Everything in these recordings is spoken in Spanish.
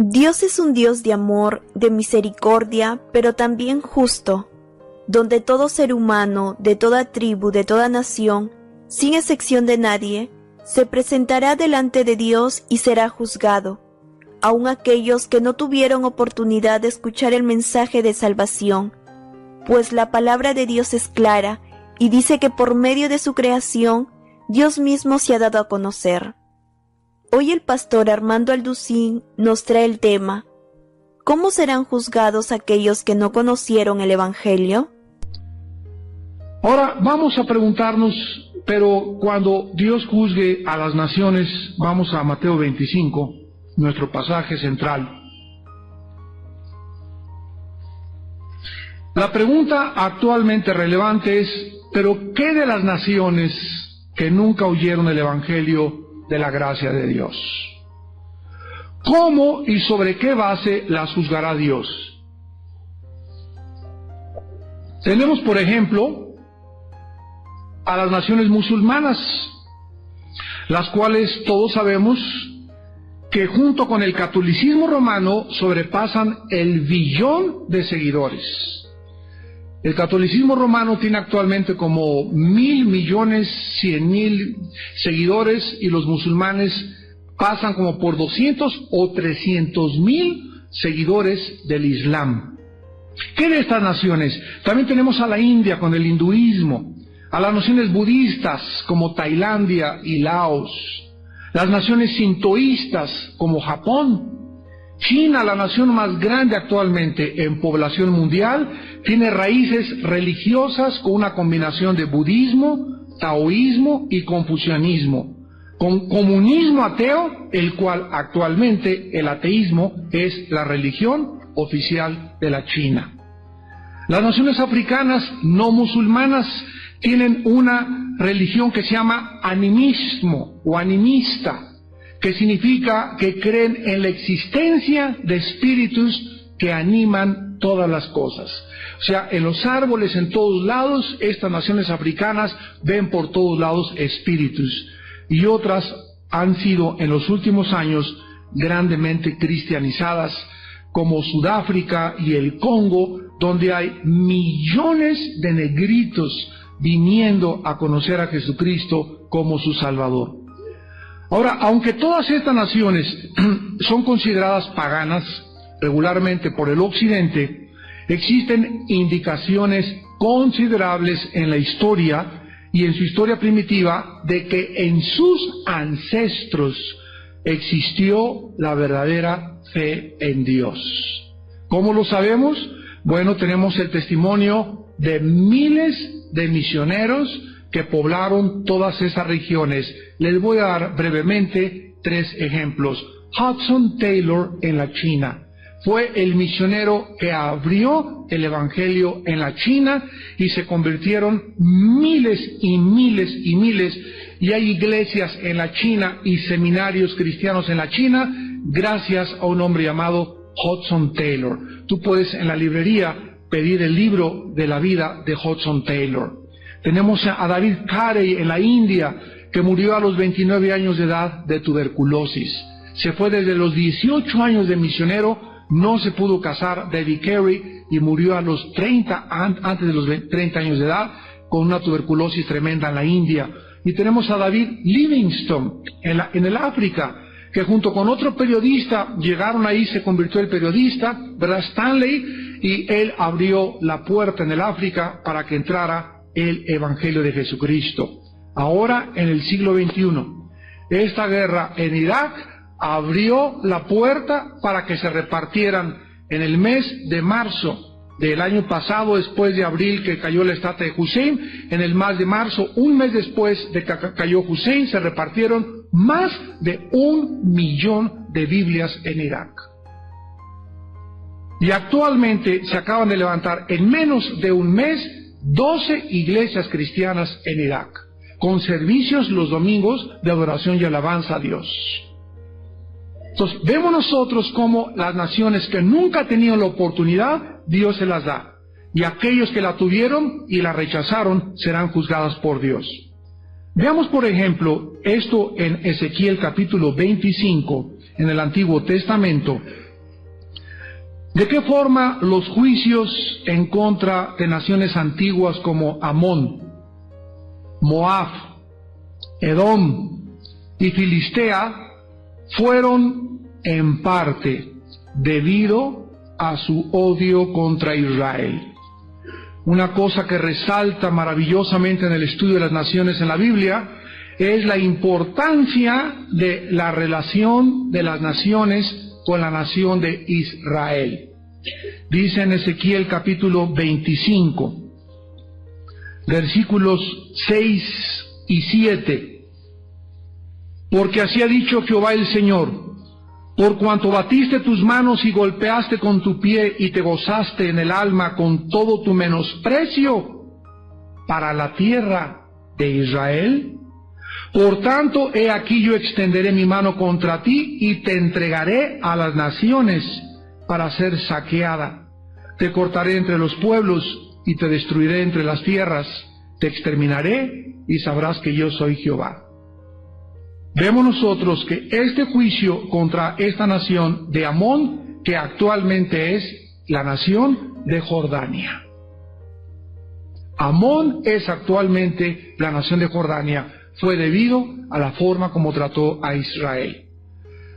Dios es un Dios de amor, de misericordia, pero también justo, donde todo ser humano, de toda tribu, de toda nación, sin excepción de nadie, se presentará delante de Dios y será juzgado, aun aquellos que no tuvieron oportunidad de escuchar el mensaje de salvación, pues la palabra de Dios es clara y dice que por medio de su creación, Dios mismo se ha dado a conocer. Hoy el pastor Armando Alducín nos trae el tema: ¿cómo serán juzgados aquellos que no conocieron el Evangelio? Ahora vamos a preguntarnos, pero cuando Dios juzgue a las naciones, vamos a Mateo 25, nuestro pasaje central. La pregunta actualmente relevante es, ¿pero qué de las naciones que nunca oyeron el Evangelio de la gracia de Dios? ¿Cómo y sobre qué base las juzgará Dios? Tenemos, por ejemplo, a las naciones musulmanas, las cuales todos sabemos que junto con el catolicismo romano sobrepasan el 1 billón de seguidores. El catolicismo romano tiene actualmente como 1.000.000.100.000 seguidores y los musulmanes pasan como por 200 o 300.000 seguidores del Islam. ¿Qué de estas naciones? También tenemos a la India con el hinduismo, a las naciones budistas como Tailandia y Laos, las naciones sintoístas como Japón. China, la nación más grande actualmente en población mundial, tiene raíces religiosas con una combinación de budismo, taoísmo y confucianismo, con comunismo ateo, el cual actualmente el ateísmo es la religión oficial de la China. Las naciones africanas no musulmanas tienen una religión que se llama animismo o animista, que significa que creen en la existencia de espíritus que animan todas las cosas. O sea, en los árboles, en todos lados, estas naciones africanas ven por todos lados espíritus. Y otras han sido en los últimos años grandemente cristianizadas, como Sudáfrica y el Congo, donde hay millones de negritos viniendo a conocer a Jesucristo como su Salvador. Ahora, aunque todas estas naciones son consideradas paganas regularmente por el Occidente, existen indicaciones considerables en la historia y en su historia primitiva de que en sus ancestros existió la verdadera fe en Dios. ¿Cómo lo sabemos? Bueno, tenemos el testimonio de miles de misioneros que poblaron todas esas regiones. Les voy a dar brevemente 3 ejemplos. Hudson Taylor en la China fue el misionero que abrió el Evangelio en la China y se convirtieron miles y miles y miles, y hay iglesias en la China y seminarios cristianos en la China gracias a un hombre llamado Hudson Taylor. Tú puedes en la librería pedir el libro de la vida de Hudson Taylor. Tenemos a David Carey en la India, que murió a los 29 años de edad de tuberculosis. Se fue desde los 18 años de misionero, no se pudo casar, David Carey, y murió a los 30, antes de los 30 años de edad, con una tuberculosis tremenda en la India. Y tenemos a David Livingstone en el África, que junto con otro periodista llegaron ahí, se convirtió el periodista, ¿verdad? Stanley, y él abrió la puerta en el África para que entrara el Evangelio de Jesucristo. Ahora, en el siglo XXI, esta guerra en Irak abrió la puerta para que se repartieran en el mes de marzo del año pasado, después de abril que cayó la estatua de Hussein, en el mes de marzo, un mes después de que cayó Hussein, se repartieron más de 1 millón de Biblias en Irak. Y actualmente se acaban de levantar en menos de un mes 12 iglesias cristianas en Irak, con servicios los domingos de adoración y alabanza a Dios. Entonces, vemos nosotros cómo las naciones que nunca tenían la oportunidad, Dios se las da. Y aquellos que la tuvieron y la rechazaron serán juzgadas por Dios. Veamos, por ejemplo, esto en Ezequiel capítulo 25, en el Antiguo Testamento, ¿De qué forma los juicios en contra de naciones antiguas como Amón, Moab, Edom y Filistea fueron en parte debido a su odio contra Israel? Una cosa que resalta maravillosamente en el estudio de las naciones en la Biblia es la importancia de la relación de las naciones con la nación de Israel. Dice en Ezequiel capítulo 25, versículos 6 y 7, porque así ha dicho Jehová el Señor: por cuanto batiste tus manos y golpeaste con tu pie y te gozaste en el alma con todo tu menosprecio para la tierra de Israel, por tanto, he aquí yo extenderé mi mano contra ti y te entregaré a las naciones para ser saqueada. Te cortaré entre los pueblos y te destruiré entre las tierras. Te exterminaré y sabrás que yo soy Jehová. Vemos nosotros que este juicio contra esta nación de Amón, que actualmente es la nación de Jordania. Amón es actualmente la nación de Jordania. Fue debido a la forma como trató a Israel.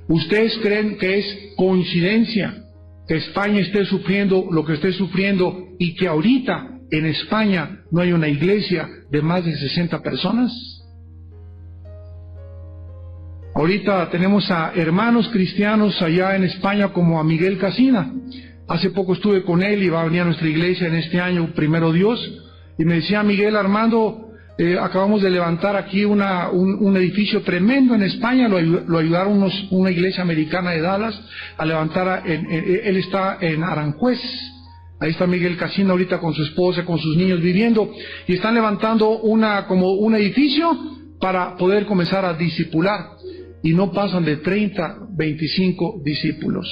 ¿Ustedes creen que es coincidencia que España esté sufriendo lo que esté sufriendo y que ahorita en España no hay una iglesia de más de 60 personas? Ahorita tenemos a hermanos cristianos allá en España como a Miguel Casina. Hace poco estuve con él y va a venir a nuestra iglesia en este año, primero Dios, y me decía: Miguel, Armando, acabamos de levantar aquí un edificio tremendo en España, lo ayudaron una iglesia americana de Dallas a levantar, él está en Aranjuez, ahí está Miguel Casina ahorita con su esposa, con sus niños viviendo, y están levantando como un edificio para poder comenzar a discipular, y no pasan de 30, 25 discípulos.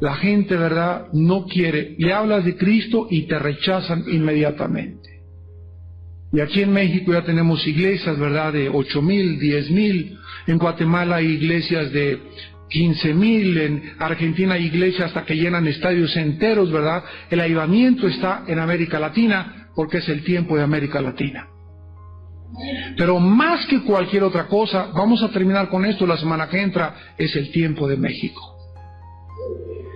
La gente, ¿verdad?, no quiere, le hablas de Cristo y te rechazan inmediatamente. Y aquí en México ya tenemos iglesias, ¿verdad?, de 8,000, 10,000. En Guatemala hay iglesias de 15,000. En Argentina hay iglesias hasta que llenan estadios enteros, ¿verdad? El avivamiento está en América Latina porque es el tiempo de América Latina. Pero más que cualquier otra cosa, vamos a terminar con esto la semana que entra, es el tiempo de México.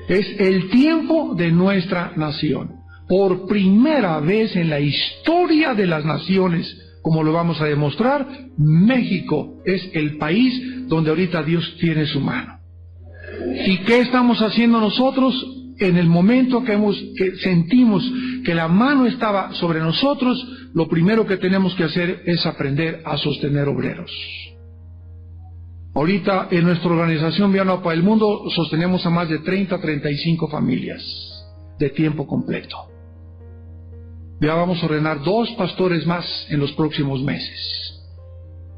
Es el tiempo de nuestra nación. Por primera vez en la historia de las naciones, como lo vamos a demostrar, México es el país donde ahorita Dios tiene su mano. ¿Y qué estamos haciendo nosotros? En el momento que sentimos que la mano estaba sobre nosotros, lo primero que tenemos que hacer es aprender a sostener obreros. Ahorita en nuestra organización Viano para el Mundo sostenemos a más de 30, 35 familias de tiempo completo. Ya vamos a ordenar 2 pastores más en los próximos meses.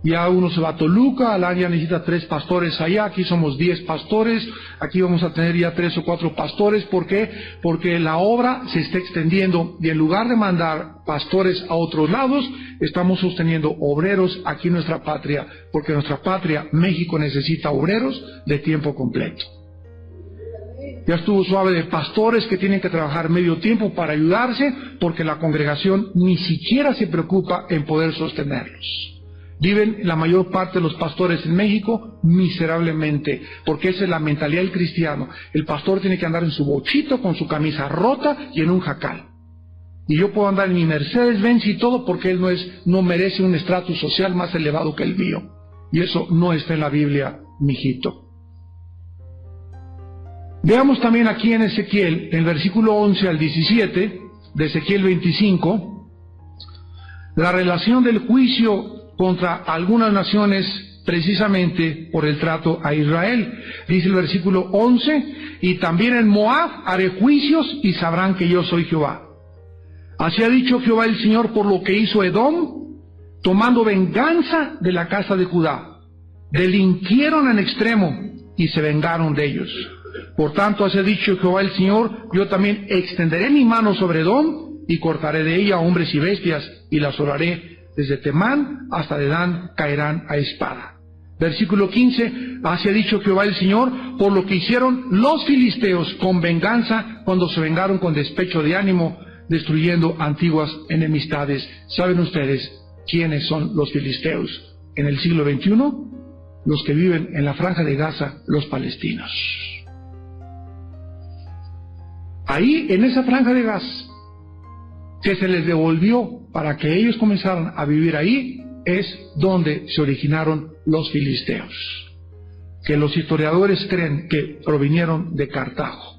Ya uno se va a Toluca, al área necesita 3 pastores allá, aquí somos 10 pastores, aquí vamos a tener ya 3 o 4 pastores. ¿Por qué? Porque la obra se está extendiendo y en lugar de mandar pastores a otros lados, estamos sosteniendo obreros aquí en nuestra patria, porque nuestra patria, México, necesita obreros de tiempo completo. Ya estuvo suave de pastores que tienen que trabajar medio tiempo para ayudarse, porque la congregación ni siquiera se preocupa en poder sostenerlos. Viven la mayor parte de los pastores en México miserablemente, porque esa es la mentalidad del cristiano. El pastor tiene que andar en su bochito, con su camisa rota y en un jacal. Y yo puedo andar en mi Mercedes-Benz y todo porque él no merece un estrato social más elevado que el mío. Y eso no está en la Biblia, mijito. Veamos también aquí en Ezequiel, en el versículo 11 al 17, de Ezequiel 25, la relación del juicio contra algunas naciones precisamente por el trato a Israel. Dice el versículo 11, y también en Moab haré juicios y sabrán que yo soy Jehová. Así ha dicho Jehová el Señor por lo que hizo Edom, tomando venganza de la casa de Judá. Delinquieron en extremo y se vengaron de ellos. Por tanto, así ha dicho Jehová el Señor, yo también extenderé mi mano sobre Edom y cortaré de ella hombres y bestias y la asolaré. Desde Temán hasta Dedán caerán a espada. Versículo 15, así ha dicho Jehová el Señor, por lo que hicieron los filisteos con venganza cuando se vengaron con despecho de ánimo, destruyendo antiguas enemistades. ¿Saben ustedes quiénes son los filisteos en el siglo XXI? Los que viven en la franja de Gaza, los palestinos. Ahí, en esa franja de Gaza, que se les devolvió para que ellos comenzaran a vivir ahí, es donde se originaron los filisteos, que los historiadores creen que provinieron de Cartago,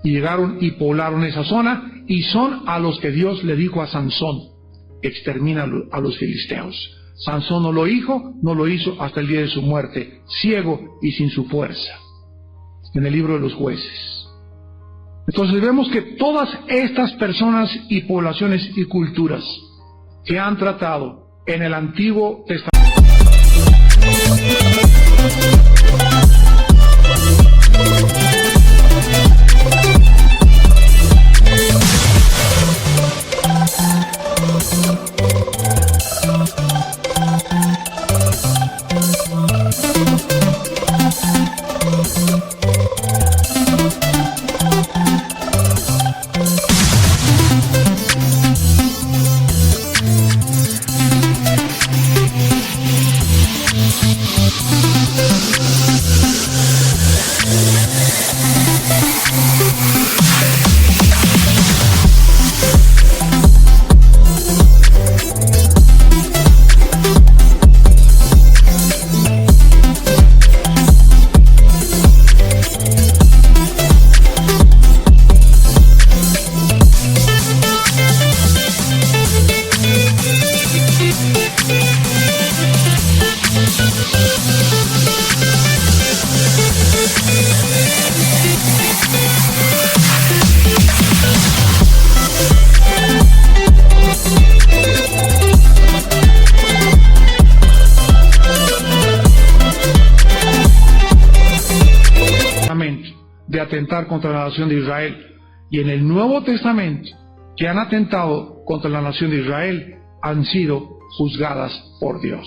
y llegaron y poblaron esa zona, y son a los que Dios le dijo a Sansón: extermina a los filisteos. Sansón no lo hizo hasta el día de su muerte, ciego y sin su fuerza, en el libro de los Jueces. Entonces vemos que todas estas personas y poblaciones y culturas que han tratado en el Antiguo Testamento de atentar contra la nación de Israel, y en el Nuevo Testamento que han atentado contra la nación de Israel han sido juzgadas por Dios.